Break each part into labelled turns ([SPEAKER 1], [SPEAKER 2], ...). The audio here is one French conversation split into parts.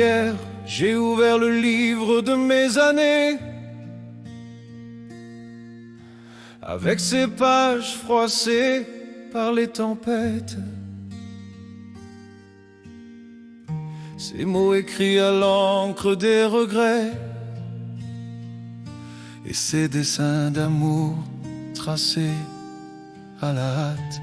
[SPEAKER 1] hier, j'ai ouvert le livre de mes années, avec ses pages froissées par les tempêtes. Ces mots écrits à l'encre des regrets, et ces dessins d'amour tracés à la hâte.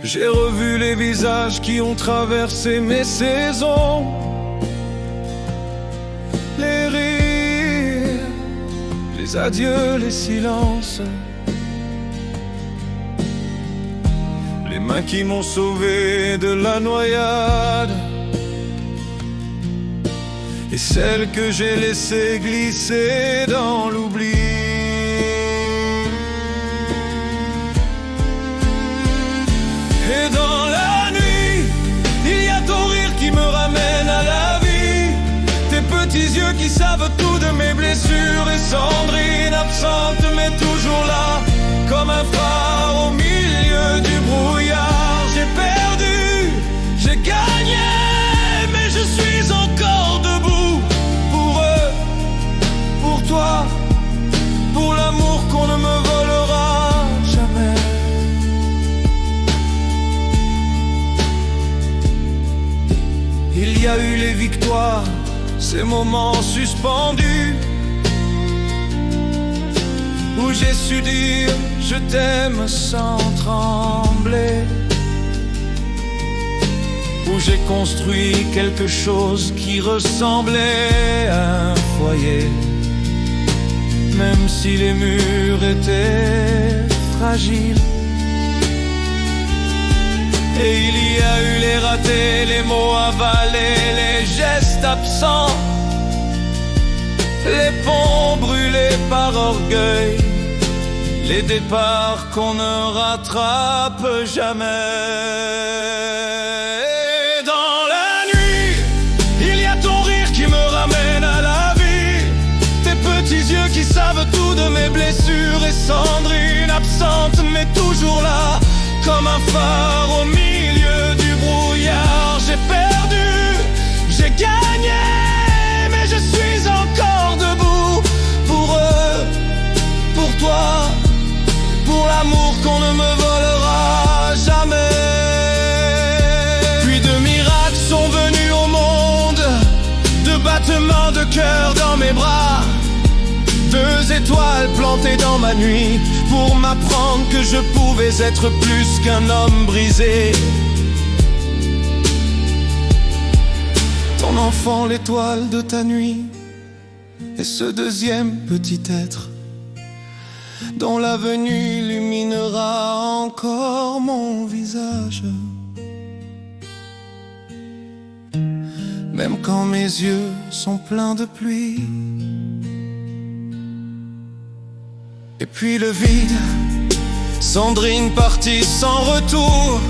[SPEAKER 1] J'ai revu les visages qui ont traversé mes saisons, les rires, les adieux, les silences, les mains qui m'ont sauvé de la noyade, et celles que j'ai laissées glisser dans l'oubli. Et dans la nuit, il y a ton rire qui me ramène à la vie, tes petits yeux qui savent tout de mes blessures, et Sandrine absente mais toujours là, comme un phare au milieu du brouillard. J'ai perdu, j'ai gagné, mais je suis encore debout, pour eux, pour toi, pour l'amour qu'on ne me volera jamais. Il y a eu les victoires, ces moments suspendus, où j'ai su dire je t'aime sans trembler, où j'ai construit quelque chose qui ressemblait à un foyer, même si les murs étaient fragiles. Et il y a eu les ratés, les mots avalés, les gestes absents, les ponts brûlés par orgueil, les départs qu'on ne rattrape jamais. Et dans la nuit, il y a ton rire qui me ramène à la vie, tes petits yeux qui savent tout de mes blessures, et Sandrine absente mais toujours là, comme un phare au milieu du brouillard. J'ai perdu, j'ai gagné, mais je suis encore debout, pour eux, pour toi, pour l'amour qu'on ne me volera jamais. Puis deux miracles sont venus au monde, deux battements de cœur dans mes bras, deux étoiles plantées dans ma nuit, pour m'apprendre que je pouvais être plus qu'un homme brisé. Ton enfant, l'étoile de ta nuit, et ce deuxième petit être dont la venue illuminera encore mon visage, même quand mes yeux sont pleins de pluie. Et puis le vide, Sandrine partie sans retour,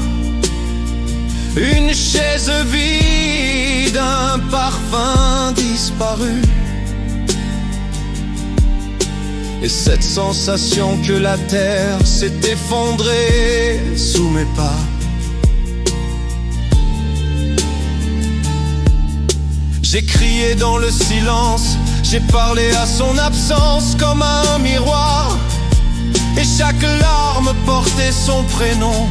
[SPEAKER 1] une chaise vide, un parfum disparu, et cette sensation que la terre s'est effondrée sous mes pas. J'ai crié dans le silence, j'ai parlé à son absence comme à un miroir, et chaque larme portait son prénom,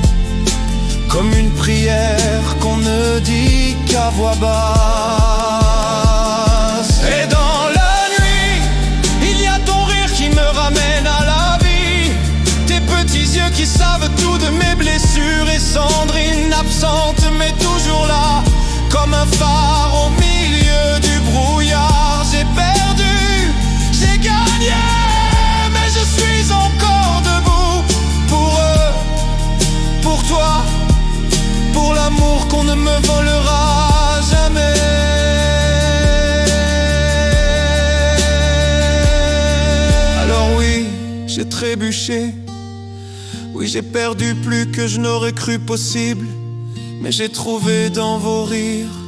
[SPEAKER 1] comme une prière qu'on ne dit qu'à voix basse. Et dans la nuit, il y a ton rire qui me ramène à la vie, tes petits yeux qui savent tout de mes blessures, et Sandrine absente mais toujours là, comme un phare au milieu du brouillard. J'ai perdu, j'ai gagné, mais je suis encore debout, pour eux, pour toi, pour l'amour qu'on ne me volera jamais. Alors oui, j'ai trébuché, oui j'ai perdu plus que je n'aurais cru possible, mais j'ai trouvé dans vos rires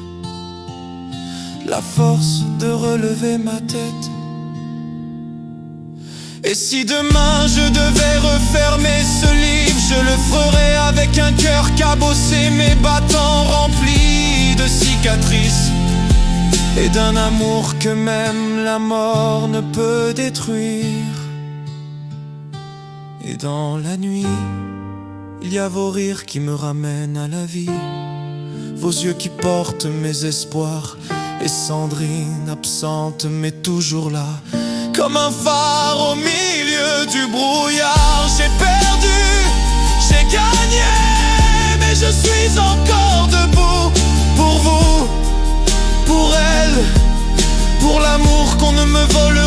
[SPEAKER 1] la force de relever ma tête. Et si demain je devais refermer ce livre, je le ferais avec un cœur cabossé mais battant, rempli de silence. et d'un amour que même la mort ne peut détruire. Et dans la nuit, il y a vos rires qui me ramènent à la vie, vos yeux qui portent mes espoirs, et Sandrine absente mais toujours là, comme un phare au milieu du brouillard. J'ai perdu, j'ai gagné, mais je suis encore debout. Pour vous, pour elle, pour l'amour qu'on ne me vole